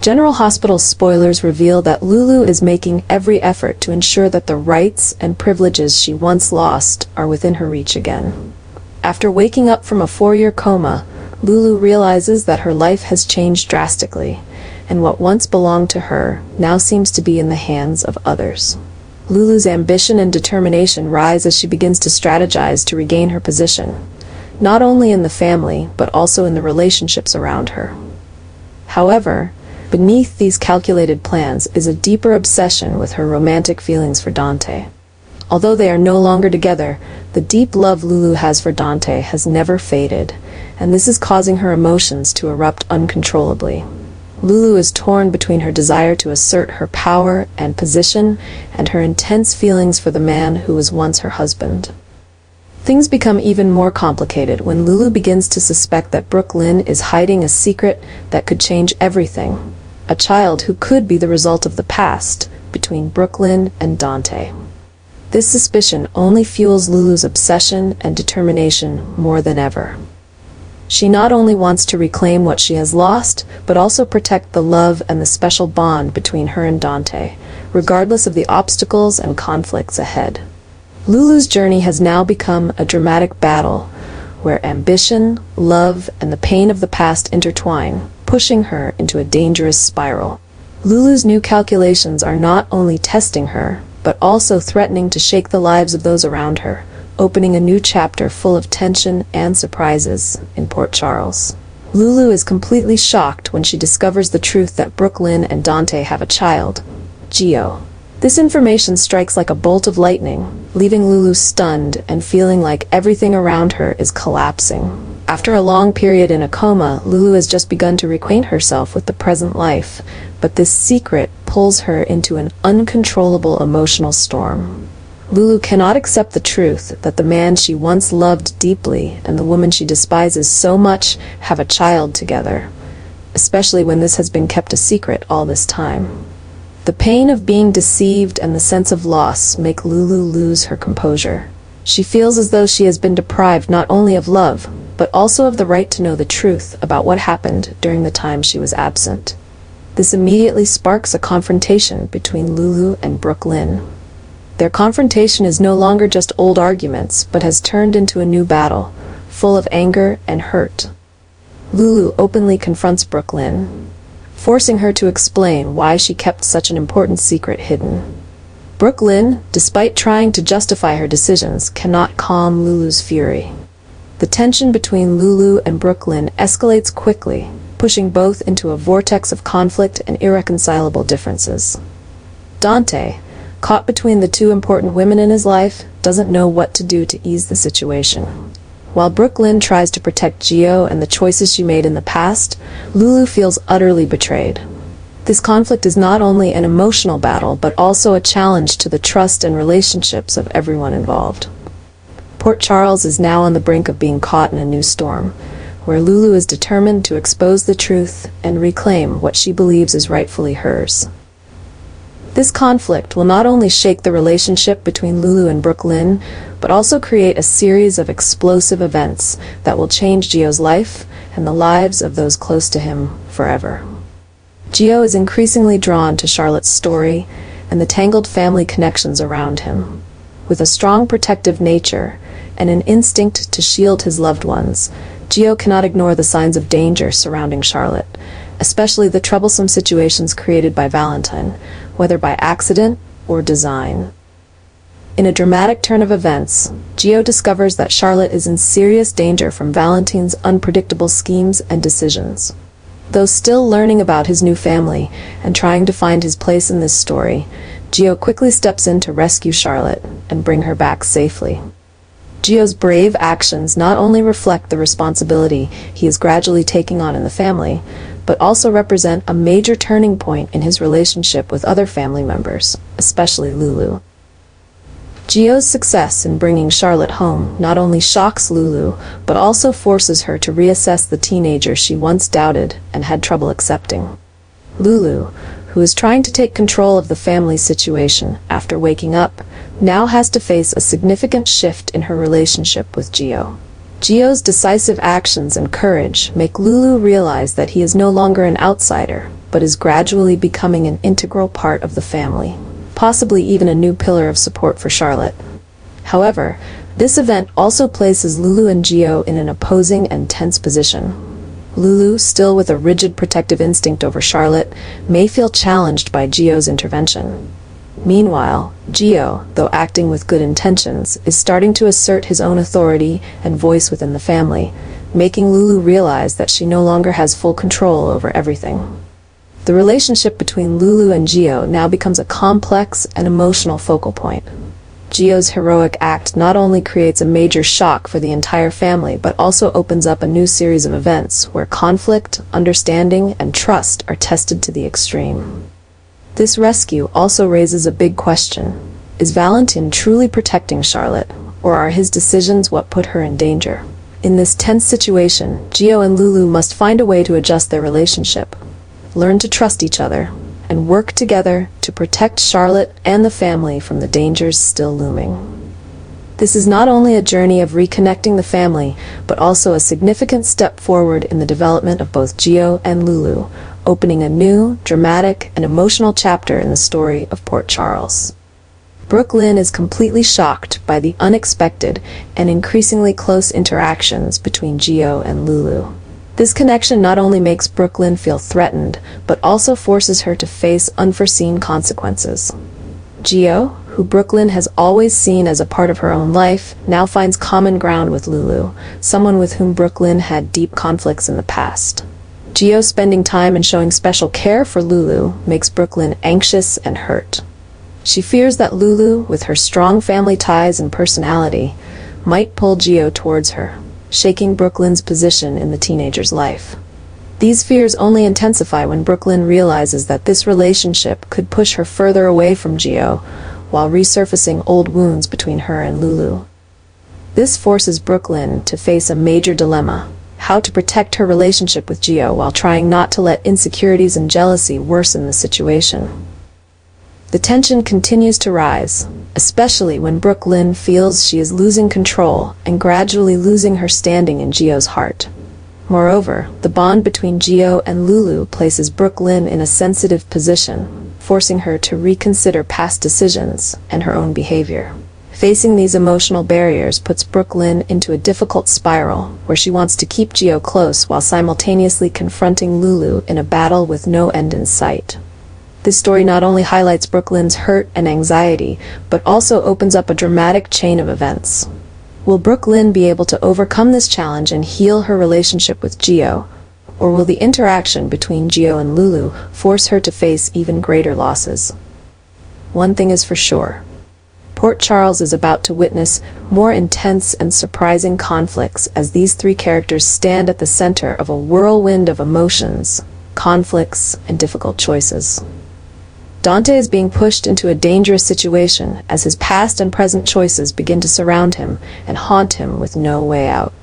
General Hospital spoilers reveal that Lulu is making every effort to ensure that the rights and privileges she once lost are within her reach again. After waking up from a 4-year coma, Lulu realizes that her life has changed drastically, and what once belonged to her now seems to be in the hands of others. Lulu's ambition and determination rise as she begins to strategize to regain her position, not only in the family but also in the relationships around her. However, beneath these calculated plans is a deeper obsession with her romantic feelings for Dante. Although they are no longer together, the deep love Lulu has for Dante has never faded, and this is causing her emotions to erupt uncontrollably. Lulu is torn between her desire to assert her power and position and her intense feelings for the man who was once her husband. Things become even more complicated when Lulu begins to suspect that Brooklyn is hiding a secret that could change everything, a child who could be the result of the past between Brooklyn and Dante. This suspicion only fuels Lulu's obsession and determination more than ever. She not only wants to reclaim what she has lost, but also protect the love and the special bond between her and Dante, regardless of the obstacles and conflicts ahead. Lulu's journey has now become a dramatic battle, where ambition, love, and the pain of the past intertwine, pushing her into a dangerous spiral. Lulu's new calculations are not only testing her, but also threatening to shake the lives of those around her, opening a new chapter full of tension and surprises in Port Charles. Lulu is completely shocked when she discovers the truth that Brooklyn and Dante have a child, Gio. This information strikes like a bolt of lightning, leaving Lulu stunned and feeling like everything around her is collapsing. After a long period in a coma, Lulu has just begun to reacquaint herself with the present life, but this secret pulls her into an uncontrollable emotional storm. Lulu cannot accept the truth that the man she once loved deeply and the woman she despises so much have a child together, especially when this has been kept a secret all this time. The pain of being deceived and the sense of loss make Lulu lose her composure. She feels as though she has been deprived not only of love, but also of the right to know the truth about what happened during the time she was absent. This immediately sparks a confrontation between Lulu and Brooklyn. Their confrontation is no longer just old arguments, but has turned into a new battle, full of anger and hurt. Lulu openly confronts Brooklyn, forcing her to explain why she kept such an important secret hidden. Brooklyn, despite trying to justify her decisions, cannot calm Lulu's fury. The tension between Lulu and Brooklyn escalates quickly, pushing both into a vortex of conflict and irreconcilable differences. Dante, caught between the two important women in his life, doesn't know what to do to ease the situation. While Brooklyn tries to protect Gio and the choices she made in the past, Lulu feels utterly betrayed. This conflict is not only an emotional battle, but also a challenge to the trust and relationships of everyone involved. Port Charles is now on the brink of being caught in a new storm, where Lulu is determined to expose the truth and reclaim what she believes is rightfully hers. This conflict will not only shake the relationship between Lulu and Brooklyn, but also create a series of explosive events that will change Gio's life and the lives of those close to him forever. Gio is increasingly drawn to Charlotte's story and the tangled family connections around him. With a strong protective nature and an instinct to shield his loved ones, Gio cannot ignore the signs of danger surrounding Charlotte, especially the troublesome situations created by Valentine, whether by accident or design. In a dramatic turn of events, Gio discovers that Charlotte is in serious danger from Valentine's unpredictable schemes and decisions. Though still learning about his new family and trying to find his place in this story, Gio quickly steps in to rescue Charlotte and bring her back safely. Gio's brave actions not only reflect the responsibility he is gradually taking on in the family, but also represent a major turning point in his relationship with other family members, especially Lulu. Gio's success in bringing Charlotte home not only shocks Lulu, but also forces her to reassess the teenager she once doubted and had trouble accepting. Lulu, who is trying to take control of the family situation after waking up, now has to face a significant shift in her relationship with Gio. Gio's decisive actions and courage make Lulu realize that he is no longer an outsider, but is gradually becoming an integral part of the family, possibly even a new pillar of support for Charlotte. However, this event also places Lulu and Gio in an opposing and tense position. Lulu, still with a rigid protective instinct over Charlotte, may feel challenged by Gio's intervention. Meanwhile, Gio, though acting with good intentions, is starting to assert his own authority and voice within the family, making Lulu realize that she no longer has full control over everything. The relationship between Lulu and Gio now becomes a complex and emotional focal point. Gio's heroic act not only creates a major shock for the entire family, but also opens up a new series of events where conflict, understanding, and trust are tested to the extreme. This rescue also raises a big question. Is Valentin truly protecting Charlotte, or are his decisions what put her in danger? In this tense situation, Gio and Lulu must find a way to adjust their relationship, learn to trust each other, and work together to protect Charlotte and the family from the dangers still looming. This is not only a journey of reconnecting the family, but also a significant step forward in the development of both Gio and Lulu, opening a new, dramatic, and emotional chapter in the story of Port Charles. Brooklyn is completely shocked by the unexpected and increasingly close interactions between Gio and Lulu. This connection not only makes Brooklyn feel threatened, but also forces her to face unforeseen consequences. Gio, who Brooklyn has always seen as a part of her own life, now finds common ground with Lulu, someone with whom Brooklyn had deep conflicts in the past. Gio spending time and showing special care for Lulu makes Brooklyn anxious and hurt. She fears that Lulu, with her strong family ties and personality, might pull Gio towards her, shaking Brooklyn's position in the teenager's life. These fears only intensify when Brooklyn realizes that this relationship could push her further away from Gio, while resurfacing old wounds between her and Lulu. This forces Brooklyn to face a major dilemma: how to protect her relationship with Gio while trying not to let insecurities and jealousy worsen the situation. The tension continues to rise, especially when Brooklyn feels she is losing control and gradually losing her standing in Gio's heart. Moreover, the bond between Gio and Lulu places Brooklyn in a sensitive position, forcing her to reconsider past decisions and her own behavior. Facing these emotional barriers puts Brooklyn into a difficult spiral where she wants to keep Gio close while simultaneously confronting Lulu in a battle with no end in sight. This story not only highlights Brooklyn's hurt and anxiety, but also opens up a dramatic chain of events. Will Brooklyn be able to overcome this challenge and heal her relationship with Gio, or will the interaction between Gio and Lulu force her to face even greater losses? One thing is for sure. Port Charles is about to witness more intense and surprising conflicts as these three characters stand at the center of a whirlwind of emotions, conflicts, and difficult choices. Dante is being pushed into a dangerous situation as his past and present choices begin to surround him and haunt him with no way out.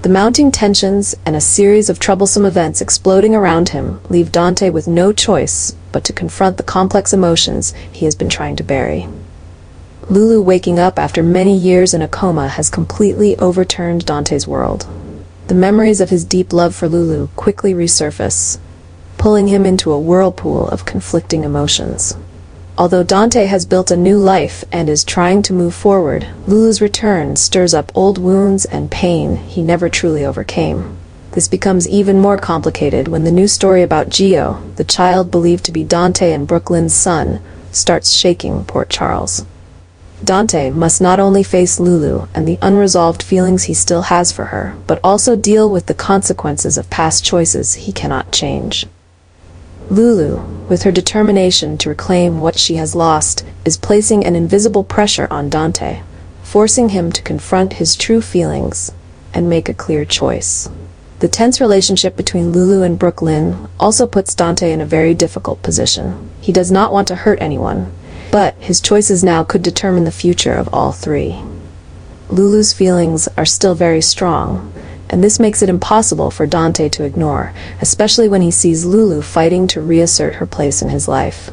The mounting tensions and a series of troublesome events exploding around him leave Dante with no choice but to confront the complex emotions he has been trying to bury. Lulu waking up after many years in a coma has completely overturned Dante's world. The memories of his deep love for Lulu quickly resurface, pulling him into a whirlpool of conflicting emotions. Although Dante has built a new life and is trying to move forward, Lulu's return stirs up old wounds and pain he never truly overcame. This becomes even more complicated when the new story about Gio, the child believed to be Dante and Brooklyn's son, starts shaking Port Charles. Dante must not only face Lulu and the unresolved feelings he still has for her, but also deal with the consequences of past choices he cannot change. Lulu, with her determination to reclaim what she has lost, is placing an invisible pressure on Dante, forcing him to confront his true feelings and make a clear choice. The tense relationship between Lulu and Brooklyn also puts Dante in a very difficult position. He does not want to hurt anyone, but his choices now could determine the future of all three. Lulu's feelings are still very strong, and this makes it impossible for Dante to ignore, especially when he sees Lulu fighting to reassert her place in his life.